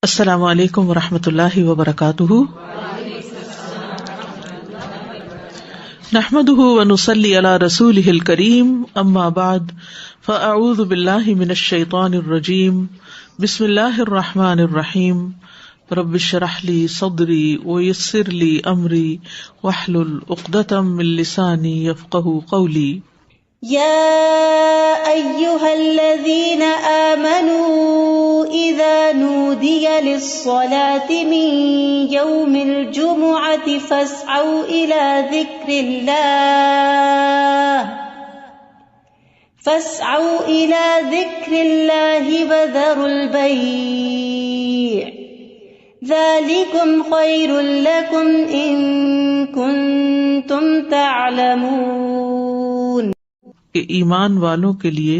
السلام علیکم ورحمۃ اللہ وبرکاتہ، نحمده ونصلی علی رسولہ الکریم، اما بعد فاعوذ باللہ من الشیطان الرجیم، بسم اللہ الرحمن الرحیم، رب اشرح لی صدری ویسر لی امری واحلل عقدۃ من لسانی یفقہوا قولی۔ يا أيها الذين آمنوا إذا نودي للصلاة من يوم الجمعة فاسعوا إلى ذكر الله وذروا البيع ذلكم خير لكم إن كنتم تعلمون۔ کہ ایمان والوں کے لیے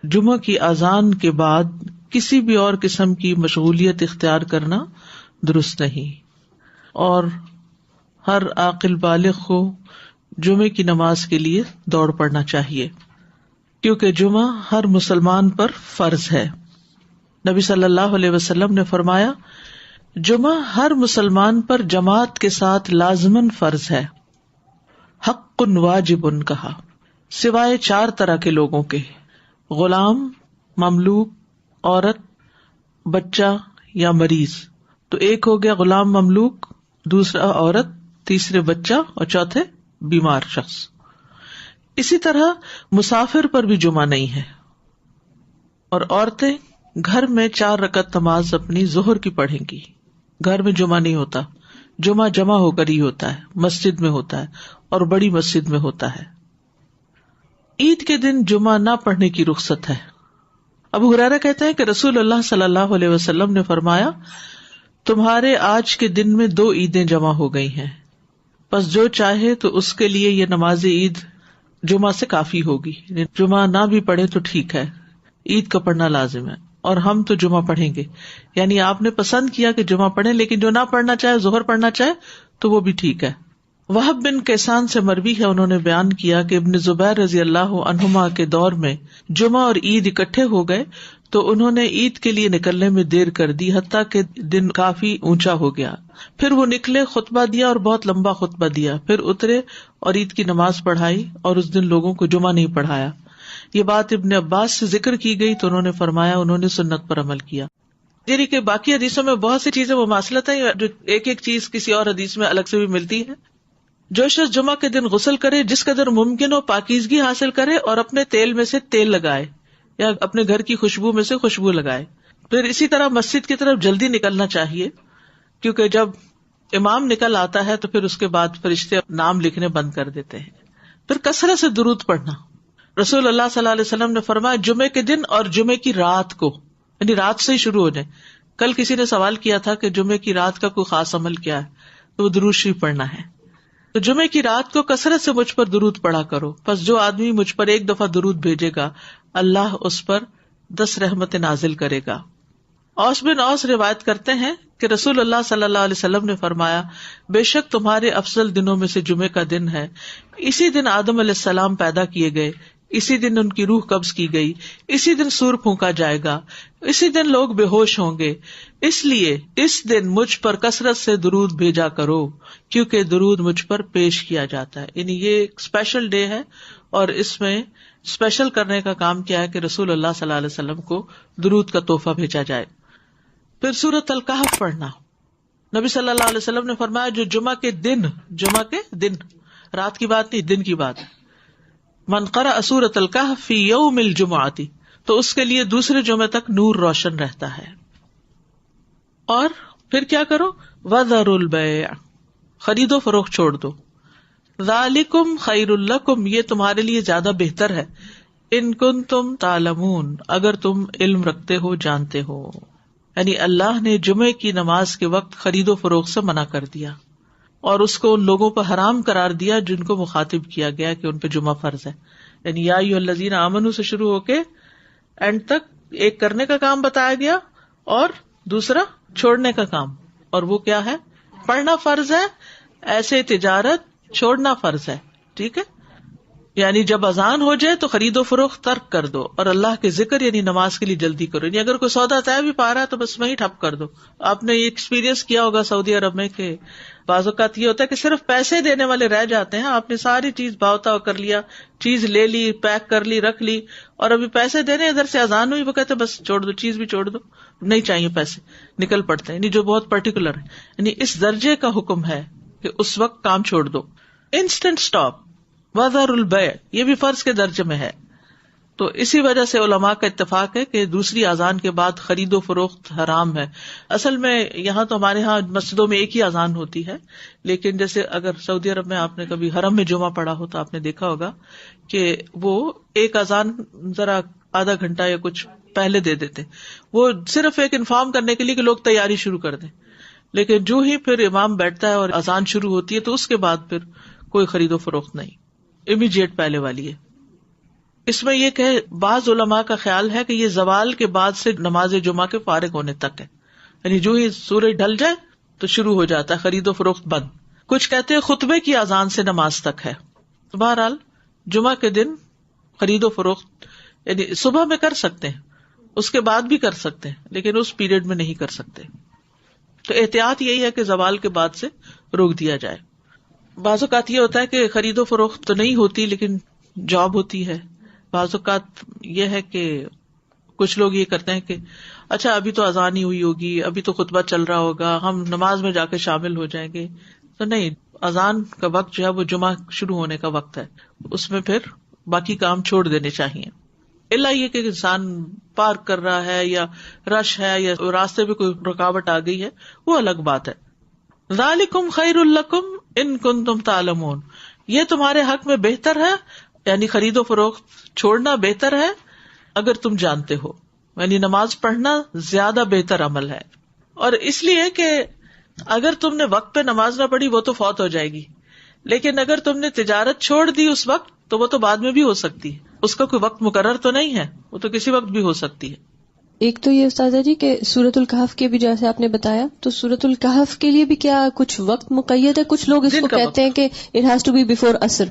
جمعہ کی اذان کے بعد کسی بھی اور قسم کی مشغولیت اختیار کرنا درست نہیں، اور ہر عاقل بالغ کو جمعے کی نماز کے لیے دوڑ پڑنا چاہیے، کیونکہ جمعہ ہر مسلمان پر فرض ہے۔ نبی صلی اللہ علیہ وسلم نے فرمایا، جمعہ ہر مسلمان پر جماعت کے ساتھ لازماً فرض ہے، حق واجب کہا، سوائے 4 طرح کے لوگوں کے: غلام، مملوک، عورت، بچہ یا مریض۔ تو ایک ہو گیا غلام مملوک، دوسرا عورت، تیسرے بچہ اور چوتھے بیمار شخص۔ اسی طرح مسافر پر بھی جمعہ نہیں ہے، اور عورتیں گھر میں 4 رکعت نماز اپنی ظہر کی پڑھیں گی۔ گھر میں جمعہ نہیں ہوتا، جمعہ جمع ہو کر ہی ہوتا ہے، مسجد میں ہوتا ہے اور بڑی مسجد میں ہوتا ہے۔ عید کے دن جمعہ نہ پڑھنے کی رخصت ہے۔ ابو ہریرہ کہتے ہیں کہ رسول اللہ صلی اللہ علیہ وسلم نے فرمایا، تمہارے آج کے دن میں 2 عیدیں جمع ہو گئی ہیں، پس جو چاہے تو اس کے لیے یہ نماز عید جمعہ سے کافی ہوگی۔ جمعہ نہ بھی پڑھے تو ٹھیک ہے، عید کا پڑھنا لازم ہے، اور ہم تو جمعہ پڑھیں گے۔ یعنی آپ نے پسند کیا کہ جمعہ پڑھیں، لیکن جو نہ پڑھنا چاہے، ظہر پڑھنا چاہے تو وہ بھی ٹھیک ہے۔ وہب بن کیسان سے مروی ہے، انہوں نے بیان کیا کہ ابن زبیر رضی اللہ عنہما کے دور میں جمعہ اور عید اکٹھے ہو گئے تو انہوں نے عید کے لیے نکلنے میں دیر کر دی، حتیٰ کہ دن کافی اونچا ہو گیا۔ پھر وہ نکلے، خطبہ دیا اور بہت لمبا خطبہ دیا، پھر اترے اور عید کی نماز پڑھائی، اور اس دن لوگوں کو جمعہ نہیں پڑھایا۔ یہ بات ابن عباس سے ذکر کی گئی تو انہوں نے فرمایا انہوں نے سنت پر عمل کیا۔ یعنی کہ باقی حدیثوں میں بہت سی چیزیں مماثلت ہیں، جو ایک ایک چیز کسی اور حدیث میں الگ سے بھی ملتی ہے۔ جو شخص جمعہ کے دن غسل کرے، جس قدر ممکن ہو پاکیزگی حاصل کرے، اور اپنے تیل میں سے تیل لگائے یا اپنے گھر کی خوشبو میں سے خوشبو لگائے۔ پھر اسی طرح مسجد کی طرف جلدی نکلنا چاہیے، کیونکہ جب امام نکل آتا ہے تو پھر اس کے بعد فرشتے نام لکھنے بند کر دیتے ہیں۔ پھر کثرت سے درود پڑھنا۔ رسول اللہ صلی اللہ علیہ وسلم نے فرمایا، جمعے کے دن اور جمعے کی رات کو، یعنی رات سے ہی شروع ہو جائے۔ کل کسی نے سوال کیا تھا کہ جمعے کی رات کا کوئی خاص عمل کیا ہے، تو وہ درود شریف پڑھنا ہے۔ تو جمعے کی رات کو کثرت سے مجھ پر درود پڑھا کرو، پس جو آدمی مجھ پر 1 دفعہ درود بھیجے گا، اللہ اس پر 10 رحمتیں نازل کرے گا۔ اوس بن اوس روایت کرتے ہیں کہ رسول اللہ صلی اللہ علیہ وسلم نے فرمایا، بے شک تمہارے افضل دنوں میں سے جمعے کا دن ہے، اسی دن آدم علیہ السلام پیدا کیے گئے، اسی دن ان کی روح قبض کی گئی، اسی دن سور پھونکا جائے گا، اسی دن لوگ بے ہوش ہوں گے، اس لیے اس دن مجھ پر کثرت سے درود بھیجا کرو، کیونکہ درود مجھ پر پیش کیا جاتا ہے۔ یعنی یہ ایک اسپیشل ڈے ہے، اور اس میں اسپیشل کرنے کا کام کیا ہے کہ رسول اللہ صلی اللہ علیہ وسلم کو درود کا تحفہ بھیجا جائے۔ پھر سورۃ الکہف پڑھنا۔ نبی صلی اللہ علیہ وسلم نے فرمایا، جو جمعہ کے دن رات کی بات نہیں، دن کی بات، من قرأ سورۃ الکہف فی یوم الجمعۃ، تو اس کے لیے دوسرے جمعے تک نور روشن رہتا ہے۔ اور پھر کیا کرو، وذروا البیع، خرید و فروخت چھوڑ دو، ذالکم خیر لکم، یہ تمہارے لیے زیادہ بہتر ہے، ان کنتم تعلمون، اگر تم علم رکھتے ہو، جانتے ہو۔ یعنی اللہ نے جمعے کی نماز کے وقت خرید و فروخت سے منع کر دیا، اور اس کو ان لوگوں پر حرام قرار دیا جن کو مخاطب کیا گیا کہ ان پہ جمعہ فرض ہے۔ یعنی یا ایھا الذین آمنوا سے شروع ہو کے اینڈ تک ایک کرنے کا کام بتایا گیا اور دوسرا چھوڑنے کا کام، اور وہ کیا ہے، پڑھنا فرض ہے، ایسے تجارت چھوڑنا فرض ہے۔ ٹھیک ہے، یعنی جب اذان ہو جائے تو خرید و فروخت ترک کر دو اور اللہ کے ذکر یعنی نماز کے لیے جلدی کرو. یعنی اگر کوئی سودا طے بھی پا رہا ہے تو بس وہیں ٹھپ کر دو. آپ نے یہ ایکسپیرینس کیا ہوگا سعودی عرب میں کہ بعض اوقات یہ ہوتا ہے کہ صرف پیسے دینے والے رہ جاتے ہیں. آپ نے ساری چیز بھاؤ تاؤ کر لیا, چیز لے لی, پیک کر لی, رکھ لی, اور ابھی پیسے دینے ادھر سے اذان ہوئی, وہ کہتے بس چھوڑ دو, چیز بھی چھوڑ دو, نہیں چاہیے پیسے, نکل پڑتے ہیں. یعنی جو بہت پرٹیکولر ہے, یعنی اس درجے کا حکم ہے کہ اس وقت کام چھوڑ دو. انسٹنٹ اسٹاپ, وذر البیع, یہ بھی فرض کے درجے میں ہے. تو اسی وجہ سے علماء کا اتفاق ہے کہ دوسری اذان کے بعد خرید و فروخت حرام ہے. اصل میں یہاں تو ہمارے ہاں مسجدوں میں ایک ہی اذان ہوتی ہے, لیکن جیسے اگر سعودی عرب میں آپ نے کبھی حرم میں جمعہ پڑھا ہو تو آپ نے دیکھا ہوگا کہ وہ ایک اذان ذرا آدھا گھنٹہ یا کچھ پہلے دے دیتے, وہ صرف ایک انفارم کرنے کے لیے کہ لوگ تیاری شروع کر دیں. لیکن جو ہی پھر امام بیٹھتا ہے اور اذان شروع ہوتی ہے تو اس کے بعد پھر کوئی خرید و فروخت نہیں, امیڈیٹ پہلے والی ہے. اس میں یہ کہ بعض علماء کا خیال ہے کہ یہ زوال کے بعد سے نماز جمعہ کے فارغ ہونے تک ہے, یعنی جو ہی سورج ڈھل جائے تو شروع ہو جاتا ہے خرید و فروخت بند. کچھ کہتے ہیں خطبے کی اذان سے نماز تک ہے. بہرحال جمعہ کے دن خرید و فروخت یعنی صبح میں کر سکتے ہیں, اس کے بعد بھی کر سکتے ہیں, لیکن اس پیریڈ میں نہیں کر سکتے. تو احتیاط یہی ہے کہ زوال کے بعد سے روک دیا جائے. بعض اوقات یہ ہوتا ہے کہ خرید و فروخت تو نہیں ہوتی لیکن جاب ہوتی ہے. بعض اوقات یہ ہے کہ کچھ لوگ یہ کرتے ہیں کہ اچھا ابھی تو اذان ہی ہوئی ہوگی, ابھی تو خطبہ چل رہا ہوگا, ہم نماز میں جا کے شامل ہو جائیں گے. تو نہیں, اذان کا وقت جو ہے وہ جمعہ شروع ہونے کا وقت ہے, اس میں پھر باقی کام چھوڑ دینے چاہیے. الا یہ کہ انسان پارک کر رہا ہے یا رش ہے یا راستے میں کوئی رکاوٹ آ گئی ہے, وہ الگ بات ہے. ذالکم خیر لکم ان کنتم تعلمون, یہ تمہارے حق میں بہتر ہے, یعنی خرید و فروخت چھوڑنا بہتر ہے اگر تم جانتے ہو. یعنی نماز پڑھنا زیادہ بہتر عمل ہے. اور اس لیے کہ اگر تم نے وقت پہ نماز نہ پڑھی وہ تو فوت ہو جائے گی, لیکن اگر تم نے تجارت چھوڑ دی اس وقت تو وہ تو بعد میں بھی ہو سکتی ہے, اس کا کوئی وقت مقرر تو نہیں ہے, وہ تو کسی وقت بھی ہو سکتی ہے. ایک تو یہ استاذہ جی کہ سورۃ الکہف کے بھی جیسے آپ نے بتایا, تو سورۃ الکہف کے لیے بھی کیا کچھ وقت مقید ہے؟ کچھ لوگ اس کو کہتے ہیں کہ it has to be before Asr.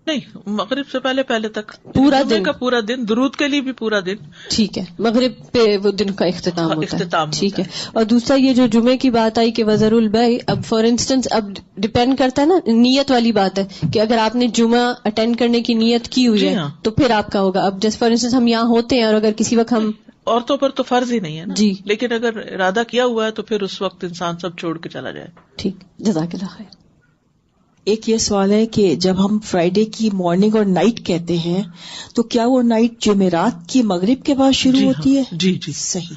نہیں, مغرب سے پہلے تک پورا دن کا پورا دن, درود کے لیے بھی پورا دن. ٹھیک ہے, مغرب پہ وہ دن کا اختتام ہوتا ہے. ٹھیک ہے. اور دوسرا یہ جو جمعے کی بات آئی کہ وذر البیع, اب فار انسٹنس اب ڈپینڈ کرتا ہے نا, نیت والی بات ہے کہ اگر آپ نے جمعہ اٹینڈ کرنے کی نیت کی ہوئی ہے تو پھر آپ کا ہوگا. اب جیسے فار انسٹنس ہم یہاں ہوتے ہیں اور اگر کسی وقت ہم, عورتوں پر تو فرض ہی نہیں ہے نا جی, لیکن اگر ارادہ کیا ہوا ہے تو پھر اس وقت انسان سب چھوڑ کے چلا جائے. ٹھیک, جزاک اللہ خیر. ایک یہ سوال ہے کہ جب ہم فرائیڈے کی مارننگ اور نائٹ کہتے ہیں تو کیا وہ نائٹ جمعرات کی مغرب کے بعد شروع ہوتی ہے؟ جی صحیح.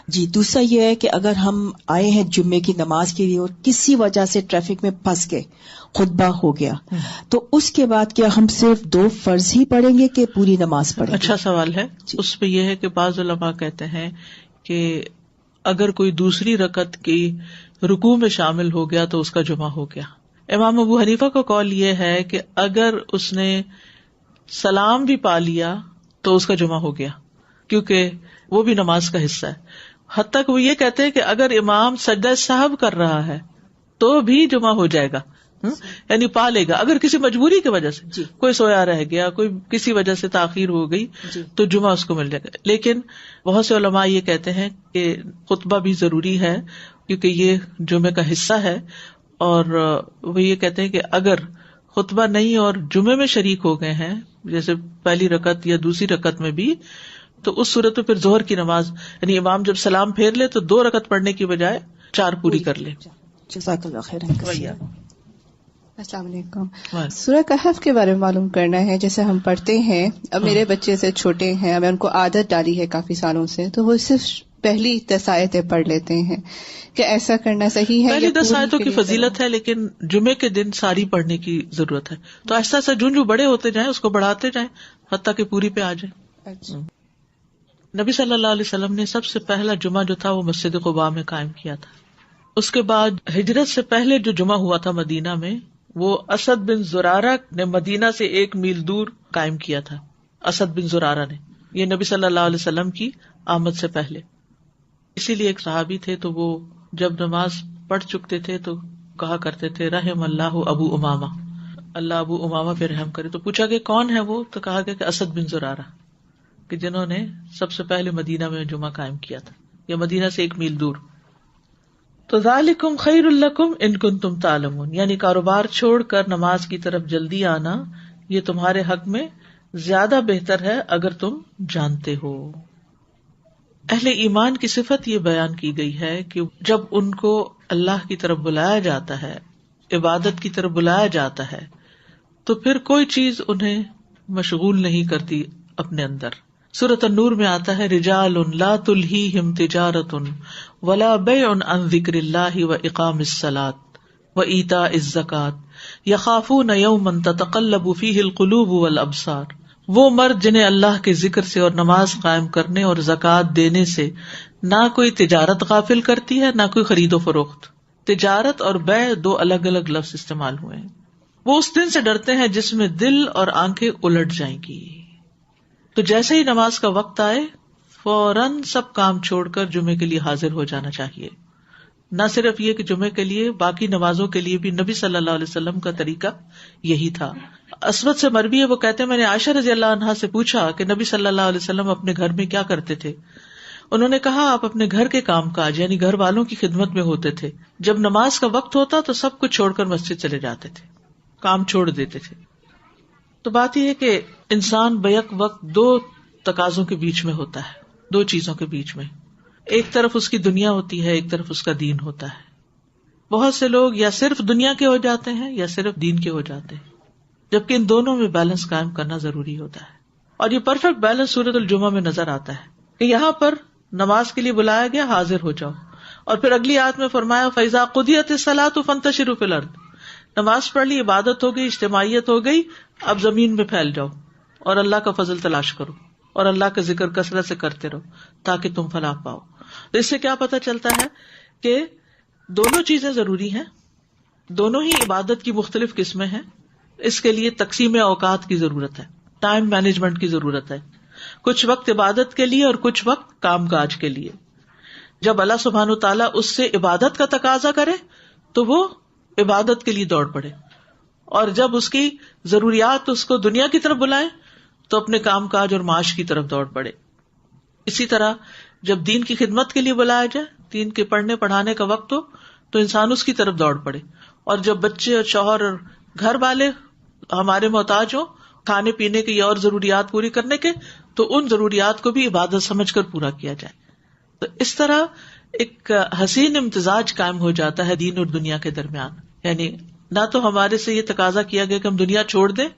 جی, دوسرا یہ ہے کہ اگر ہم آئے ہیں جمعے کی نماز کے لیے اور کسی وجہ سے ٹریفک میں پھنس گئے, خطبہ ہو گیا, تو اس کے بعد کیا ہم صرف 2 فرض ہی پڑھیں گے کہ پوری نماز پڑھیں گے؟ اچھا سوال ہے. اس پہ یہ ہے کہ بعض علماء کہتے ہیں کہ اگر کوئی دوسری رکعت کی رکوع میں شامل ہو گیا تو اس کا جمعہ ہو گیا. امام ابو حنیفہ کا قول یہ ہے کہ اگر اس نے سلام بھی پا لیا تو اس کا جمعہ ہو گیا, کیونکہ وہ بھی نماز کا حصہ ہے. حتیٰ کہ وہ یہ کہتے ہیں کہ اگر امام سجدہ سہو کر رہا ہے تو بھی جمعہ ہو جائے گا, یعنی پا لے گا. اگر کسی مجبوری کی وجہ سے کوئی سویا رہ گیا, کوئی کسی وجہ سے تاخیر ہو گئی تو جمعہ اس کو مل جائے گا. لیکن بہت سے علماء یہ کہتے ہیں کہ خطبہ بھی ضروری ہے کیونکہ یہ جمعے کا حصہ ہے, اور وہ یہ کہتے ہیں کہ اگر خطبہ نہیں اور جمعے میں شریک ہو گئے ہیں جیسے پہلی رکعت یا دوسری رکعت میں بھی, تو اس صورت میں پھر ظہر کی نماز یعنی امام جب سلام پھیر لے تو 2 رکعت پڑھنے کی بجائے 4 پوری کر لے. جزاک اللہ خیر. السلام علیکم. سورہ کہف کے بارے میں معلوم کرنا ہے. جیسے ہم پڑھتے ہیں, اب میرے بچے سے چھوٹے ہیں, اب ان کو عادت ڈالی ہے کافی سالوں سے, تو وہ صرف پہلی 10 آیتیں پڑھ لیتے ہیں. کہ ایسا کرنا صحیح ہے؟ پہلی 10 آیتوں کی فضیلت ہے, لیکن جمعے کے دن ساری پڑھنے کی ضرورت ہے. تو ایسا ایسا جو بڑے ہوتے جائیں اس کو بڑھاتے جائیں حتیٰ کہ پوری پہ آ جائیں. اچھا. نبی صلی اللہ علیہ وسلم نے سب سے پہلا جمعہ جو تھا وہ مسجد قباء میں قائم کیا تھا. اس کے بعد ہجرت سے پہلے جو جمعہ ہوا تھا مدینہ میں, وہ اسد بن زرارہ نے مدینہ سے 1 میل دور قائم کیا تھا. اسد بن زرارہ نے, یہ نبی صلی اللہ علیہ وسلم کی آمد سے پہلے. اسی لیے ایک صحابی تھے تو وہ جب نماز پڑھ چکتے تھے تو کہا کرتے تھے رحم اللہ ابو امامہ, اللہ ابو امامہ پہ رحم کرے. تو پوچھا کہ کون ہے وہ؟ تو کہا گیا کہ اسد بن زرارہ، کہ جنہوں نے سب سے پہلے مدینہ میں جمعہ قائم کیا تھا، یا مدینہ سے 1 میل دور. تو ذالکم خیر لکم ان کنتم تعلمون، یعنی کاروبار چھوڑ کر نماز کی طرف جلدی آنا یہ تمہارے حق میں زیادہ بہتر ہے اگر تم جانتے ہو. اہل ایمان کی صفت یہ بیان کی گئی ہے کہ جب ان کو اللہ کی طرف بلایا جاتا ہے، عبادت کی طرف بلایا جاتا ہے، تو پھر کوئی چیز انہیں مشغول نہیں کرتی اپنے اندر. سورۃ النور میں آتا ہے رجال لا تلہیہم تجارۃ ولا بیع عن ذکر اللہ واقام الصلاۃ وایتاء الزکاۃ یخافون یوما تتقلب فیہ القلوب والابصار. وہ مرد جنہیں اللہ کے ذکر سے اور نماز قائم کرنے اور زکوٰۃ دینے سے نہ کوئی تجارت غافل کرتی ہے نہ کوئی خرید و فروخت. تجارت اور بیع 2 الگ الگ لفظ استعمال ہوئے ہیں. وہ اس دن سے ڈرتے ہیں جس میں دل اور آنکھیں الٹ جائیں گی. تو جیسے ہی نماز کا وقت آئے فوراً سب کام چھوڑ کر جمعے کے لیے حاضر ہو جانا چاہیے. نہ صرف یہ کہ جمعے کے لیے، باقی نمازوں کے لیے بھی نبی صلی اللہ علیہ وسلم کا طریقہ یہی تھا. اسود سے مروی ہے، وہ کہتے ہیں میں نے عائشہ رضی اللہ عنہا سے پوچھا کہ نبی صلی اللہ علیہ وسلم اپنے گھر میں کیا کرتے تھے. انہوں نے کہا آپ اپنے گھر کے کام کاج یعنی گھر والوں کی خدمت میں ہوتے تھے. جب نماز کا وقت ہوتا تو سب کچھ چھوڑ کر مسجد چلے جاتے تھے، کام چھوڑ دیتے تھے. تو بات یہ ہے کہ انسان بیک وقت 2 تقاضوں کے بیچ میں ہوتا ہے، 2 چیزوں کے بیچ میں. ایک طرف اس کی دنیا ہوتی ہے، ایک طرف اس کا دین ہوتا ہے. بہت سے لوگ یا صرف دنیا کے ہو جاتے ہیں یا صرف دین کے ہو جاتے ہیں، جبکہ ان دونوں میں بیلنس قائم کرنا ضروری ہوتا ہے. اور یہ پرفیکٹ بیلنس سورۃ الجمعہ میں نظر آتا ہے کہ یہاں پر نماز کے لیے بلایا گیا، حاضر ہو جاؤ. اور پھر اگلی آیت میں فرمایا فَإِذَا قُضِيَتِ الصَّلَاةُ فَانتَشِرُوا فِي الْأَرْضِ. نماز پڑھ لی، عبادت ہو گئی، اجتماعیت ہو گئی، اب زمین میں پھیل جاؤ اور اللہ کا فضل تلاش کرو اور اللہ کا ذکر کثرت سے کرتے رہو تاکہ تم فلاح پاؤ. تو اس سے کیا پتہ چلتا ہے کہ دونوں چیزیں ضروری ہیں، دونوں ہی عبادت کی مختلف قسمیں ہیں. اس کے لیے تقسیم اوقات کی ضرورت ہے، ٹائم مینجمنٹ کی ضرورت ہے. کچھ وقت عبادت کے لیے اور کچھ وقت کام کاج کے لیے. جب اللہ سبحانہ وتعالیٰ اس سے عبادت کا تقاضا کرے تو وہ عبادت کے لیے دوڑ پڑے، اور جب اس کی ضروریات اس کو دنیا کی طرف بلائیں تو اپنے کام کاج اور معاش کی طرف دوڑ پڑے. اسی طرح جب دین کی خدمت کے لیے بلایا جائے، دین کے پڑھنے پڑھانے کا وقت ہو تو انسان اس کی طرف دوڑ پڑے. اور جب بچے اور شوہر اور گھر والے ہمارے محتاج ہوں کھانے پینے کی اور ضروریات پوری کرنے کے، تو ان ضروریات کو بھی عبادت سمجھ کر پورا کیا جائے. تو اس طرح ایک حسین امتزاج قائم ہو جاتا ہے دین اور دنیا کے درمیان. یعنی نہ تو ہمارے سے یہ تقاضا کیا گیا کہ ہم دنیا چھوڑ دیں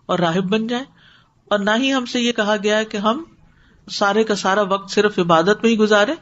اور راہب بن جائیں، اور نہ ہی ہم سے یہ کہا گیا ہے کہ ہم سارے کا سارا وقت صرف عبادت میں ہی گزارے